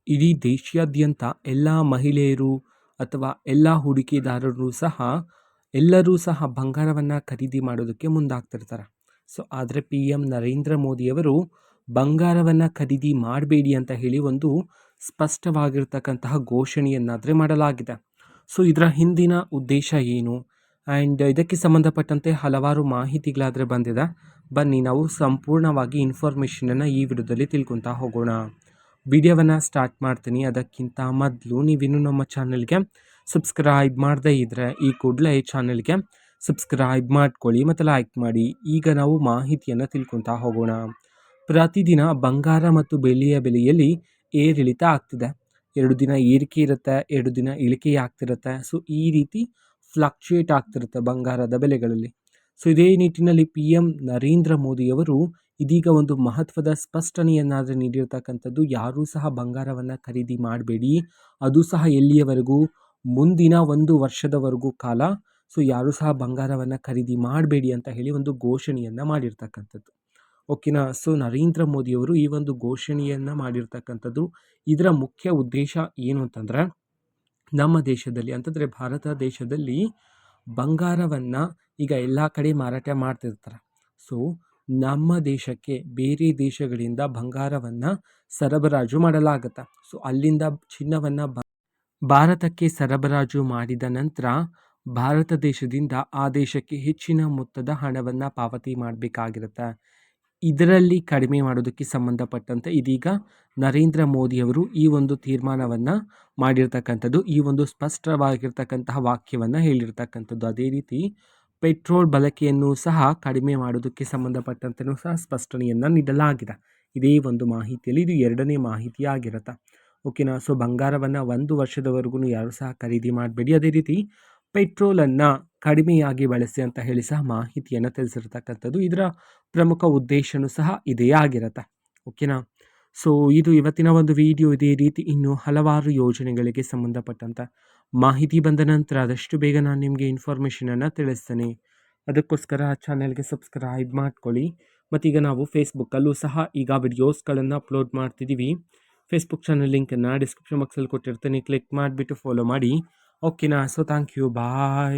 ಇಡೀ ದೇಶಾದ್ಯಂತ ಎಲ್ಲ ಮಹಿಳೆಯರು ಅಥವಾ ಎಲ್ಲ ಹೂಡಿಕೆದಾರರು ಸಹ ಎಲ್ಲರೂ ಸಹ ಬಂಗಾರವನ್ನು ಖರೀದಿ ಮಾಡೋದಕ್ಕೆ ಮುಂದಾಗ್ತಿರ್ತಾರೆ. ಸೊ ಆದರೆ ಪಿ ಎಂ ನರೇಂದ್ರ ಮೋದಿಯವರು ಬಂಗಾರವನ್ನು ಖರೀದಿ ಮಾಡಬೇಡಿ ಅಂತ ಹೇಳಿ ಒಂದು ಸ್ಪಷ್ಟವಾಗಿರ್ತಕ್ಕಂತಹ ಘೋಷಣೆಯನ್ನಾದರೆ ಮಾಡಲಾಗಿದೆ. ಸೊ ಇದರ ಹಿಂದಿನ ಉದ್ದೇಶ ಏನು ಆ್ಯಂಡ್ ಇದಕ್ಕೆ ಸಂಬಂಧಪಟ್ಟಂತೆ ಹಲವಾರು ಮಾಹಿತಿಗಳಾದರೆ ಬಂದಿದೆ. ಬನ್ನಿ ನಾವು ಸಂಪೂರ್ಣವಾಗಿ ಇನ್ಫಾರ್ಮೇಷನನ್ನು ಈ ವಿಡಿಯೋದಲ್ಲಿ ತಿಳ್ಕೊತಾ ಹೋಗೋಣ. ವಿಡಿಯೋವನ್ನು ಸ್ಟಾರ್ಟ್ ಮಾಡ್ತೀನಿ. ಅದಕ್ಕಿಂತ ಮೊದಲು ನೀವಿನ್ನೂ ನಮ್ಮ ಚಾನಲ್ಗೆ ಸಬ್ಸ್ಕ್ರೈಬ್ ಮಾಡದೇ ಇದ್ದರೆ ಈ ಕೂಡಲೇ ಚಾನಲ್ಗೆ ಸಬ್ಸ್ಕ್ರೈಬ್ ಮಾಡ್ಕೊಳ್ಳಿ ಮತ್ತು ಲೈಕ್ ಮಾಡಿ. ಈಗ ನಾವು ಮಾಹಿತಿಯನ್ನು ತಿಳ್ಕೊತಾ ಹೋಗೋಣ. ಪ್ರತಿದಿನ ಬಂಗಾರ ಮತ್ತು ಬೆಳ್ಳಿಯ ಬೆಲೆಯಲ್ಲಿ ಏರಿಳಿತ ಆಗ್ತಿದೆ. 2 ದಿನ ಏರಿಕೆ ಇರುತ್ತೆ, 2 ದಿನ ಇಳಿಕೆ ಆಗ್ತಿರುತ್ತೆ. ಸೊ ಈ ರೀತಿ ಫ್ಲಕ್ಚುಯೇಟ್ ಆಗ್ತಿರುತ್ತೆ ಬಂಗಾರದ ಬೆಲೆಗಳಲ್ಲಿ. ಸೊ ಇದೇ ನಿಟ್ಟಿನಲ್ಲಿ ಪಿ ಎಂ ನರೇಂದ್ರ ಮೋದಿಯವರು ಇದೀಗ ಒಂದು ಮಹತ್ವದ ಸ್ಪಷ್ಟನೆಯನ್ನಾದರೆ ನೀಡಿರ್ತಕ್ಕಂಥದ್ದು. ಯಾರೂ ಸಹ ಬಂಗಾರವನ್ನು ಖರೀದಿ ಮಾಡಬೇಡಿ, ಅದು ಸಹ ಎಲ್ಲಿಯವರೆಗೂ, ಮುಂದಿನ 1 ವರ್ಷದವರೆಗೂ ಕಾಲ. ಸೊ ಯಾರೂ ಸಹ ಬಂಗಾರವನ್ನು ಖರೀದಿ ಮಾಡಬೇಡಿ ಅಂತ ಹೇಳಿ ಒಂದು ಘೋಷಣೆಯನ್ನು ಮಾಡಿರ್ತಕ್ಕಂಥದ್ದು. ಓಕೆನಾ. ಸೊ ನರೇಂದ್ರ ಮೋದಿಯವರು ಈ ಒಂದು ಘೋಷಣೆಯನ್ನು ಮಾಡಿರ್ತಕ್ಕಂಥದ್ದು. ಇದರ ಮುಖ್ಯ ಉದ್ದೇಶ ಏನು ಅಂತಂದರೆ, ನಮ್ಮ ದೇಶದಲ್ಲಿ ಅಂತಂದರೆ ಭಾರತ ದೇಶದಲ್ಲಿ ಬಂಗಾರವನ್ನು ಈಗ ಎಲ್ಲ ಕಡೆ ಮಾರಾಟ ಮಾಡ್ತಿರ್ತಾರೆ. ಸೊ ನಮ್ಮ ದೇಶಕ್ಕೆ ಬೇರೆ ದೇಶಗಳಿಂದ ಬಂಗಾರವನ್ನು ಸರಬರಾಜು ಮಾಡಲಾಗುತ್ತೆ. ಸೊ ಅಲ್ಲಿಂದ ಚಿನ್ನವನ್ನು ಭಾರತಕ್ಕೆ ಸರಬರಾಜು ಮಾಡಿದ ನಂತರ ಭಾರತ ದೇಶದಿಂದ ಆ ದೇಶಕ್ಕೆ ಹೆಚ್ಚಿನ ಮೊತ್ತದ ಹಣವನ್ನು ಪಾವತಿ ಮಾಡಬೇಕಾಗಿರುತ್ತೆ. ಇದರಲ್ಲಿ ಕಡಿಮೆ ಮಾಡೋದಕ್ಕೆ ಸಂಬಂಧಪಟ್ಟಂತೆ ಇದೀಗ ನರೇಂದ್ರ ಮೋದಿಯವರು ಈ ಒಂದು ತೀರ್ಮಾನವನ್ನು ಮಾಡಿರ್ತಕ್ಕಂಥದ್ದು. ಈ ಒಂದು ಸ್ಪಷ್ಟವಾಗಿರ್ತಕ್ಕಂತಹ ವಾಕ್ಯವನ್ನು ಹೇಳಿರ್ತಕ್ಕಂಥದ್ದು. ಅದೇ ರೀತಿ ಪೆಟ್ರೋಲ್ ಬಳಕೆಯನ್ನು ಸಹ ಕಡಿಮೆ ಮಾಡೋದಕ್ಕೆ ಸಂಬಂಧಪಟ್ಟಂತೆಯೂ ಸಹ ಸ್ಪಷ್ಟನೆಯನ್ನು ನೀಡಲಾಗಿದೆ. ಇದೇ ಒಂದು ಮಾಹಿತಿಯಲ್ಲಿ ಇದು 2ನೇ ಮಾಹಿತಿ ಆಗಿರುತ್ತೆ. ಓಕೆನಾ. ಸೊ ಬಂಗಾರವನ್ನು 1 ವರ್ಷದವರೆಗೂ ಯಾರೂ ಸಹ ಖರೀದಿ ಮಾಡಬೇಡಿ, ಅದೇ ರೀತಿ ಪೆಟ್ರೋಲನ್ನು ಕಡಿಮೆಯಾಗಿ ಬಳಸಿ ಅಂತ ಹೇಳಿ ಸಹ ಮಾಹಿತಿಯನ್ನು ತಿಳಿಸಿರ್ತಕ್ಕಂಥದ್ದು. ಇದರ ಪ್ರಮುಖ ಉದ್ದೇಶನೂ ಸಹ ಇದೇ ಆಗಿರುತ್ತೆ. ಓಕೆನಾ. ಸೊ ಇದು ಇವತ್ತಿನ ಒಂದು ವಿಡಿಯೋ. ಇದೇ ರೀತಿ ಇನ್ನೂ ಹಲವಾರು ಯೋಜನೆಗಳಿಗೆ ಸಂಬಂಧಪಟ್ಟಂಥ ಮಾಹಿತಿ ಬಂದ ನಂತರ ಆದಷ್ಟು ಬೇಗ ನಾನು ನಿಮಗೆ ಇನ್ಫಾರ್ಮೇಷನನ್ನು ತಿಳಿಸ್ತೇನೆ. ಅದಕ್ಕೋಸ್ಕರ ಚಾನಲ್ಗೆ ಸಬ್ಸ್ಕ್ರೈಬ್ ಮಾಡ್ಕೊಳ್ಳಿ. ಮತ್ತೀಗ ನಾವು ಫೇಸ್ಬುಕ್ಕಲ್ಲೂ ಸಹ ಈಗ ವಿಡಿಯೋಸ್ಗಳನ್ನು ಅಪ್ಲೋಡ್ ಮಾಡ್ತಿದ್ದೀವಿ. ಫೇಸ್ಬುಕ್ ಚಾನಲ್ ಲಿಂಕನ್ನು ಡಿಸ್ಕ್ರಿಪ್ಷನ್ ಬಾಕ್ಸಲ್ಲಿ ಕೊಟ್ಟಿರ್ತೀನಿ. ಕ್ಲಿಕ್ ಮಾಡಿಬಿಟ್ಟು ಫಾಲೋ ಮಾಡಿ. ಓಕೆನಾ. So thank you, bye.